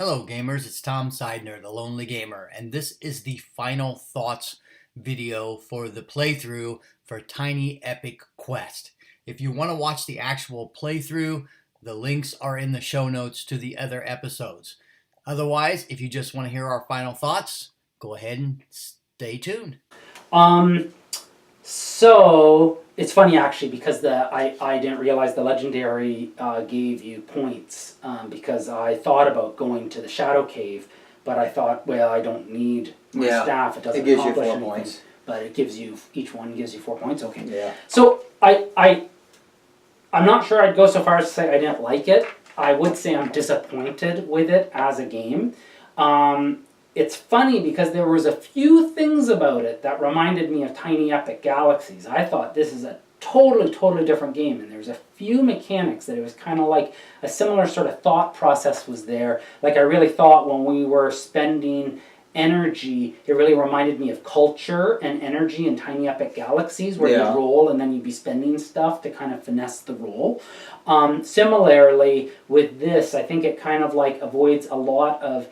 Hello gamers, it's Tom Sidener, the Lonely Gamer, and this is the final thoughts video for the playthrough for Tiny Epic Quest. If you want to watch the actual playthrough, the links are in the show notes to the other episodes. Otherwise, if you just want to hear our final thoughts, go ahead and stay tuned. So it's funny actually because I didn't realize the legendary gave you points because I thought about going to the Shadow Cave, but I thought, well, I don't need my staff. It doesn't gives you accomplish 4 anything. points. But it gives you, each one gives you 4 points. Okay. Yeah. So I'm not sure I'd go so far as to say I didn't like it. I would say I'm disappointed with it as a game. It's funny because there was a few things about it that reminded me of Tiny Epic Galaxies. I thought this is a totally different game, and there's a few mechanics that it was kind of like a similar sort of thought process was there. Like I really thought when we were spending energy, it really reminded me of Culture and Energy in Tiny Epic Galaxies, where you'd roll and then you'd be spending stuff to kind of finesse the roll. Similarly with this, I think it kind of like avoids a lot of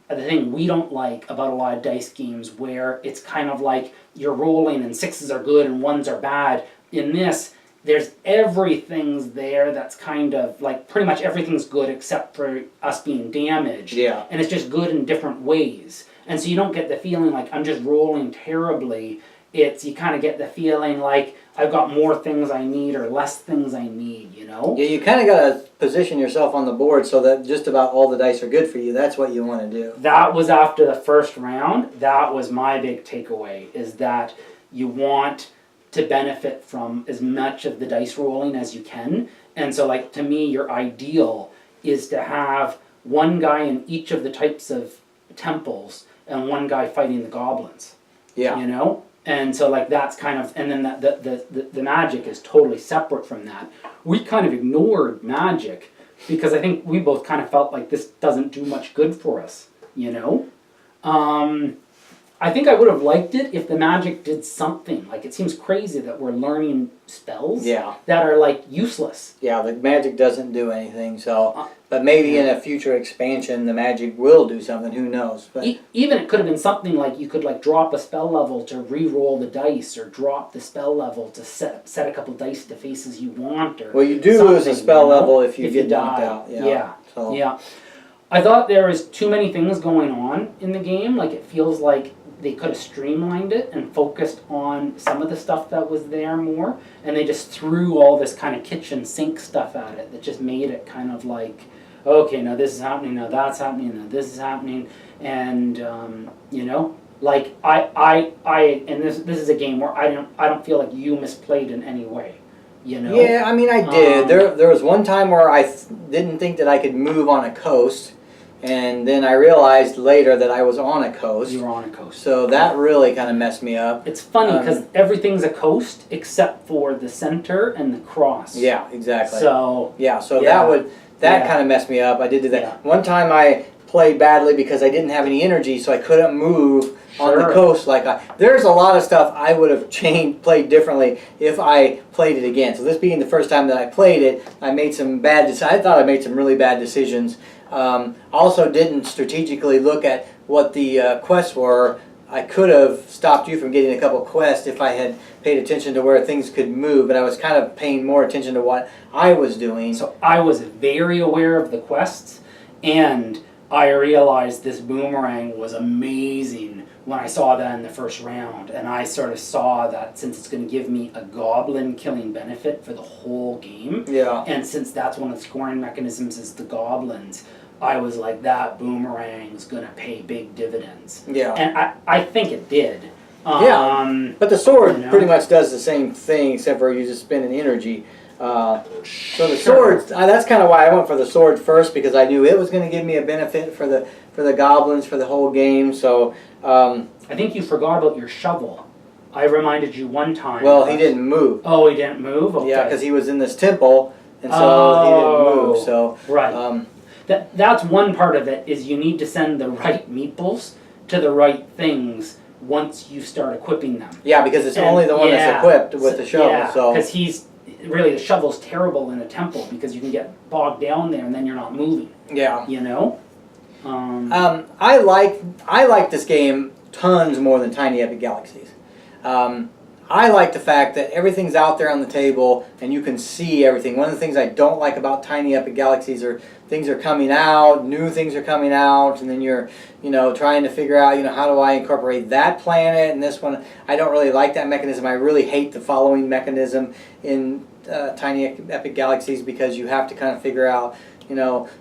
the thing we don't like about a lot of dice games, where it's kind of like you're rolling and sixes are good and ones are bad. In this, there's everything's there that's kind of like pretty much everything's good except for us being damaged. Yeah. And it's just good in different ways. And so you don't get the feeling like I'm just rolling terribly. You kind of get the feeling like I've got more things I need or less things I need, you know? Yeah, you kind of got to position yourself on the board so that just about all the dice are good for you. That's what you want to do. That was after the first round. That was my big takeaway, is that you want to benefit from as much of the dice rolling as you can. And so, like, to me, your ideal is to have one guy in each of the types of temples and one guy fighting the goblins. Yeah. You know? And so, like, that's kind of, and then the magic is totally separate from that. We kind of ignored magic because I think we both kind of felt like this doesn't do much good for us, you know? I think I would have liked it if the magic did something. Like, it seems crazy that we're learning spells that are, like, useless. Yeah, the magic doesn't do anything, so... But maybe in a future expansion, the magic will do something, who knows? But even it could have been something like you could, like, drop a spell level to re-roll the dice, or drop the spell level to set a couple dice to faces you want, or well, you do lose a spell level if you get knocked out. Yeah. I thought there was too many things going on in the game. Like, it feels like they could have streamlined it and focused on some of the stuff that was there more, and they just threw all this kind of kitchen sink stuff at it that just made it kind of like, okay, now this is happening, now that's happening, now this is happening, and you know, like and this is a game where I don't feel like you misplayed in any way, you know. Yeah, I mean I did. There was one time where I didn't think that I could move on a coast. And then I realized later that I was on a coast. You were on a coast. So that really kind of messed me up. It's funny because everything's a coast except for the center and the cross. Yeah, exactly. So that kind of messed me up. I did do that. Yeah. One time I played badly because I didn't have any energy, so I couldn't move on the coast. There's a lot of stuff I would have played differently if I played it again. So this being the first time that I played it, I made some bad decisions. I thought I made some really bad decisions. Also didn't strategically look at what the quests were. I could have stopped you from getting a couple quests if I had paid attention to where things could move, but I was kind of paying more attention to what I was doing. So I was very aware of the quests, and I realized this boomerang was amazing when I saw that in the first round, and I sort of saw that since it's going to give me a goblin killing benefit for the whole game, and since that's one of the scoring mechanisms is the goblins, I was like, that boomerang's going to pay big dividends. Yeah. And I think it did. But the sword pretty much does the same thing, except for you just spend an energy. So the swords, that's kind of why I went for the sword first, because I knew it was going to give me a benefit for the goblins for the whole game. So I think you forgot about your shovel. I reminded you one time. Well, he didn't move. Oh, he didn't move? Okay. Yeah, because he was in this temple, and so he didn't move. So right. That's one part of it, is you need to send the right meeples to the right things once you start equipping them. Yeah, because it's only the one that's equipped with the shovel. Yeah, because really the shovel's terrible in a temple because you can get bogged down there and then you're not moving. Yeah. You know? I like this game tons more than Tiny Epic Galaxies. I like the fact that everything's out there on the table and you can see everything. One of the things I don't like about Tiny Epic Galaxies are things are coming out, new things are coming out, and then you're, trying to figure out, how do I incorporate that planet and this one. I don't really like that mechanism. I really hate the following mechanism in Tiny Epic Galaxies because you have to kind of figure out,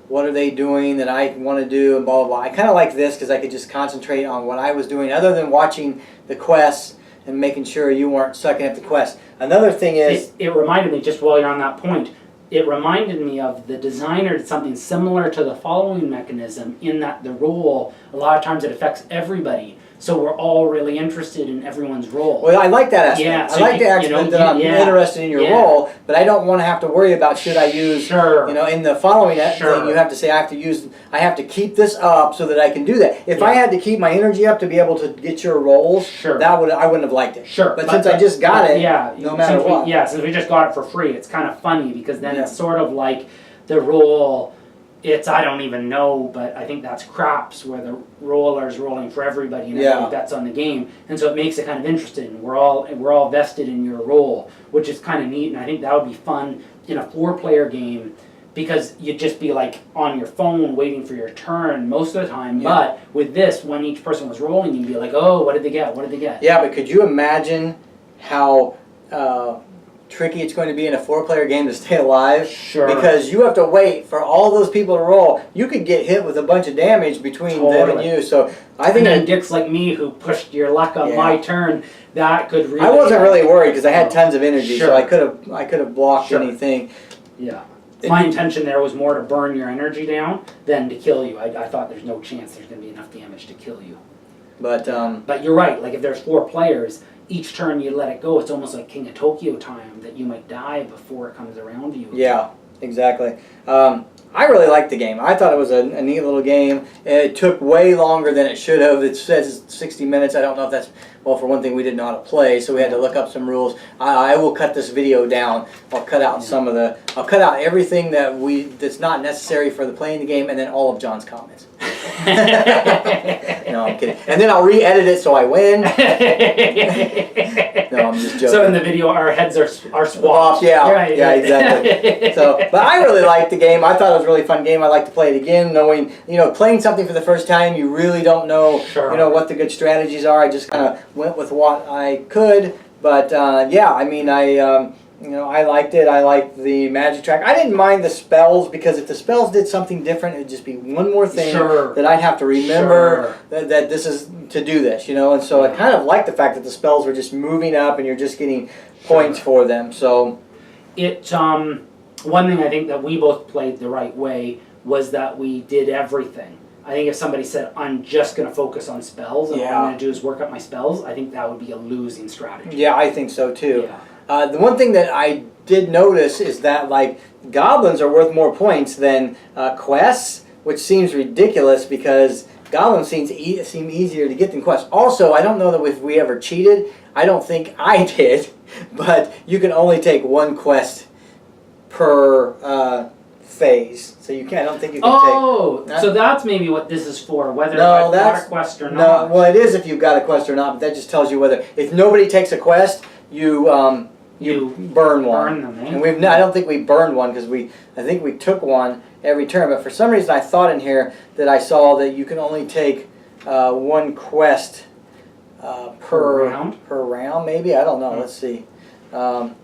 what are they doing that I want to do and blah, blah, blah. I kind of like this because I could just concentrate on what I was doing other than watching the quests and making sure you weren't sucking at the quest. Another thing is... It reminded me, just while you're on that point, it reminded me of the designer did something similar to the following mechanism in that the role, a lot of times it affects everybody. So we're all really interested in everyone's role. Well, I like that aspect. Yeah, I like the aspect that I'm interested in your role, but I don't want to have to worry about should I use, in the following thing, you have to say I have to keep this up so that I can do that. If I had to keep my energy up to be able to get your roles, I wouldn't have liked it. But since I just got it, no matter what. Since we just got it for free, it's kind of funny because then it's sort of like the role. I don't even know, but I think that's craps where the roller's rolling for everybody and everybody bets on the game, and so it makes it kind of interesting. We're all vested in your role, which is kind of neat, and I think that would be fun in a 4-player game because you'd just be like on your phone waiting for your turn most of the time. But with this, when each person was rolling, you'd be like, oh, what did they get? What did they get? Yeah, but could you imagine how tricky it's going to be in a 4-player game to stay alive? Because you have to wait for all those people to roll. You could get hit with a bunch of damage between them and you. So I think. And then dicks like me who pushed your luck on my turn, that could really. I wasn't really worried because I had tons of energy, so I could have blocked anything. Yeah. My intention there was more to burn your energy down than to kill you. I thought there's no chance there's going to be enough damage to kill you. But you're right. Like if there's 4 players. Each turn you let it go, it's almost like King of Tokyo time that you might die before it comes around to you. Yeah, exactly. I really liked the game. I thought it was a neat little game. It took way longer than it should have. It says 60 minutes. I don't know if that's, well, for one thing, we didn't know how to play, so we had to look up some rules. I will cut this video down. I'll cut out I'll cut out everything that's not necessary for the playing the game, and then all of John's comments. No, I'm kidding. And then I'll re-edit it so I win. No, I'm just joking. So in the video, our heads are swapped. Yeah, exactly. But I really liked the game. I thought it was a really fun game. I'd like to play it again, knowing, playing something for the first time, you really don't know, what the good strategies are. I just kind of went with what I could. But I liked it. I liked the magic track. I didn't mind the spells because if the spells did something different, it'd just be one more thing that I'd have to remember that this is to do this, And so I kind of liked the fact that the spells were just moving up and you're just getting points for them. So one thing I think that we both played the right way was that we did everything. I think if somebody said, I'm just going to focus on spells and all I'm going to do is work up my spells, I think that would be a losing strategy. Yeah, I think so too. Yeah. The one thing that I did notice is that goblins are worth more points than quests, which seems ridiculous because goblins seem easier to get than quests. Also, I don't know that if we ever cheated. I don't think I did, but you can only take 1 quest per phase. So I don't think you can take... So that's maybe what this is for, whether I've got a quest or not. No, well, it is if you've got a quest or not, but that just tells you whether... If nobody takes a quest, you burn one. Burn them, eh? And I don't think we burned one because I think we took one every turn. But for some reason, I thought in here that I saw that you can only take 1 quest per round. Per round, maybe. I don't know. Let's see. No,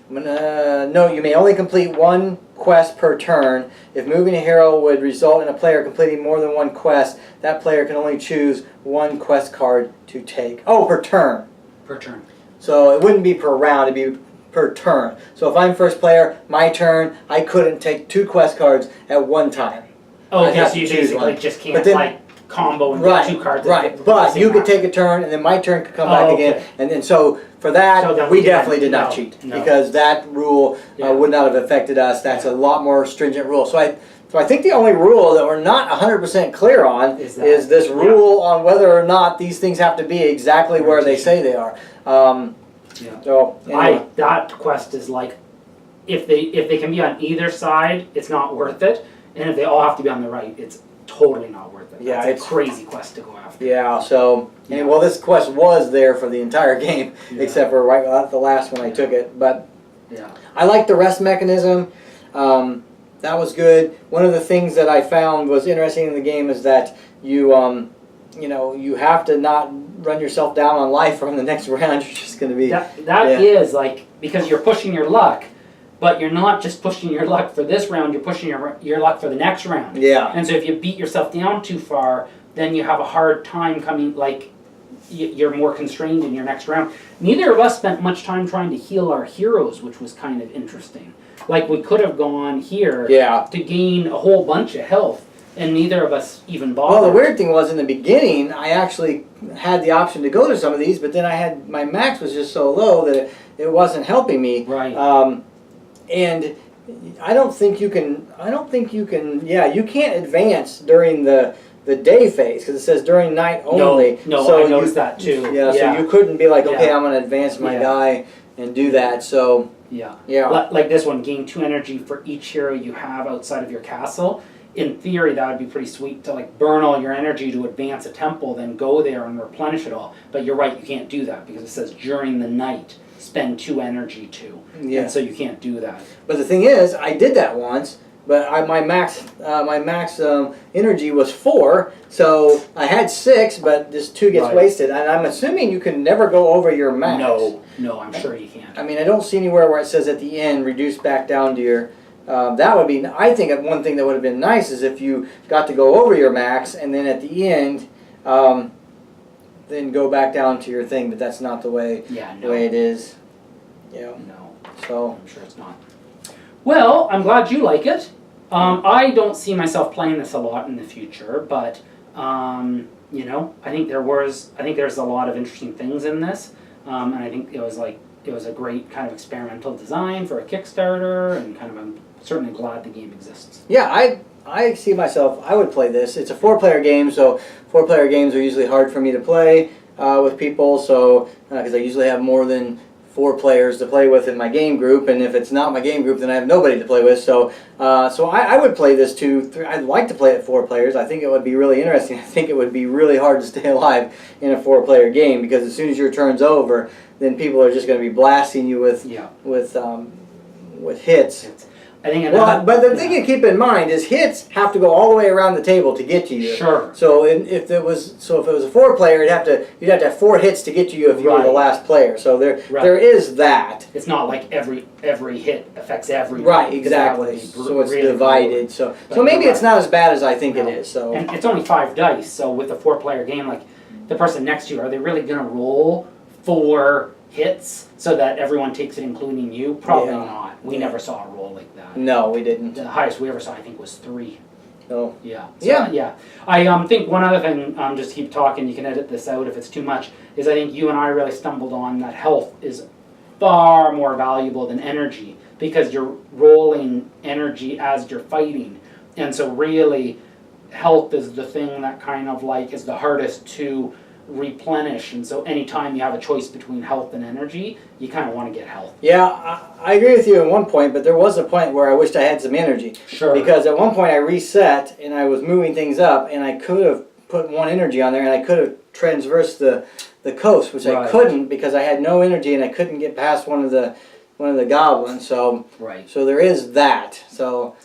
you may only complete 1 quest per turn. If moving a hero would result in a player completing more than 1 quest, that player can only choose 1 quest card to take. Oh, per turn. Per turn. So it wouldn't be per round, it'd be per turn. So if I'm first player, my turn, I couldn't take 2 quest cards at one time. Oh, okay, so you basically just can't combo and get 2 cards. Right, but you could take a turn and then my turn could come back again. And then so for that, we definitely did not cheat because that rule would not have affected us. That's a lot more stringent rule. So I think the only rule that we're not 100% clear on is this rule on whether or not these things have to be exactly where they say they are. So anyway. That quest is like, if they can be on either side, it's not worth it. And if they all have to be on the right, it's totally not worth it. Yeah, it's a crazy quest to go after. Yeah, so, and, well, this quest was there for the entire game, except for right at the last one I took it. But I like the rest mechanism. That was good. One of the things that I found was interesting in the game is that you you have to not run yourself down on life from the next round. You're just going to be... That is, like, because you're pushing your luck, but you're not just pushing your luck for this round, you're pushing your luck for the next round. Yeah. And so if you beat yourself down too far, then you have a hard time coming, like, you're more constrained in your next round. Neither of us spent much time trying to heal our heroes, which was kind of interesting. Like, we could have gone here to gain a whole bunch of health, and neither of us even bothered. Well, the weird thing was in the beginning, I actually had the option to go to some of these, but then I had, my max was just so low that it wasn't helping me. Right. And I don't think you can, you can't advance during the day phase, because it says during night only. No, so I noticed that too. Yeah, so you couldn't be like, okay, I'm going to advance my Yeah. guy and do that, so... Yeah. Yeah. Like this one, gain 2 energy for each hero you have outside of your castle. In theory, that would be pretty sweet to like burn all your energy to advance a temple, then go there and replenish it all. But you're right, you can't do that because it says during the night, spend 2 energy to. Yeah. And so you can't do that. But the thing is, I did that once, but my max energy was 4, so I had 6, but this 2 gets wasted. And I'm assuming you can never go over your max. No, I'm sure you can't. I mean, I don't see anywhere where it says at the end, reduce back down to your... that would be... I think one thing that would have been nice is if you got to go over your max, and then at the end, then go back down to your thing, but that's not the way, the way it is. Yeah. No. So... I'm sure it's not. Well, I'm glad you like it. I don't see myself playing this a lot in the future, but you know, I think there's a lot of interesting things in this, and I think it was a great kind of experimental design for a Kickstarter, and kind of I'm certainly glad the game exists. Yeah, I see myself. I would play this. It's a 4-player game, so 4-player games are usually hard for me to play with people. So because I usually have more than 4 players to play with in my game group, and if it's not my game group, then I have nobody to play with. So, I would play this too. I'd like to play it 4 players. I think it would be really interesting. I think it would be really hard to stay alive in a 4-player game because as soon as your turn's over, then people are just going to be blasting you with hits. I think but the thing to keep in mind is hits have to go all the way around the table to get to you. Sure. So if it was a 4-player, you'd have to have 4 hits to get to you if you were the last player. So there is that. It's not like every hit affects everyone. Right. Exactly. So it's really divided. So maybe it's not as bad as I think it is. So and it's only 5 dice. So with a 4-player game, like the person next to you, are they really going to roll 4 hits so that everyone takes it, including you? Probably not. We never saw a roll like that. No, we didn't. The highest we ever saw, I think, was 3. Oh. Yeah. So, yeah. I think one other thing, just keep talking, you can edit this out if it's too much, is I think you and I really stumbled on that health is far more valuable than energy because you're rolling energy as you're fighting. And so really, health is the thing that kind of like is the hardest to replenish, and so anytime you have a choice between health and energy, you kind of want to get health. Yeah, I agree with you at one point, but there was a point where I wished I had some energy. Sure. Because at one point I reset and I was moving things up, and I could have put 1 energy on there, and I could have traversed the coast, which I couldn't because I had no energy and I couldn't get past one of the goblins. So so there is that. So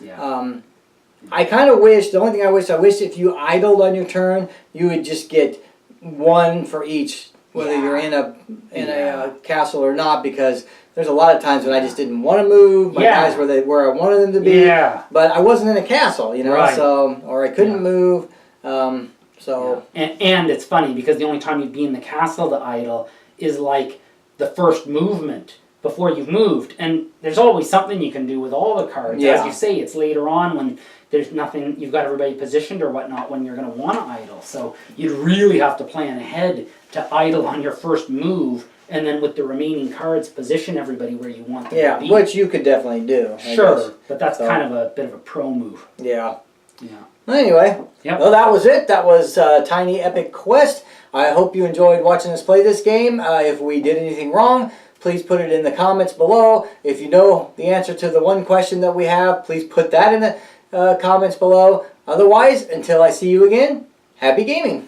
I kind of wish. The only thing I wish if you idled on your turn, you would just get 1 for each, whether you're in a castle or not, because there's a lot of times when I just didn't want to move. My guys were where I wanted them to be. Yeah. But I wasn't in a castle, you know, so or I couldn't move. So and it's funny because the only time you'd be in the castle to idle is like the first movement before you've moved, and there's always something you can do with all the cards. As you say, it's later on when there's nothing, you've got everybody positioned or whatnot when you're going to want to idle. So you'd really have to plan ahead to idle on your first move, and then with the remaining cards, position everybody where you want them to be. Which you could definitely do. I guess. But that's kind of a bit of a pro move. Yeah. Anyway, well, that was it. That was Tiny Epic Quest. I hope you enjoyed watching us play this game. If we did anything wrong, please put it in the comments below. If you know the answer to the one question that we have, please put that comments below. Otherwise, until I see you again, happy gaming.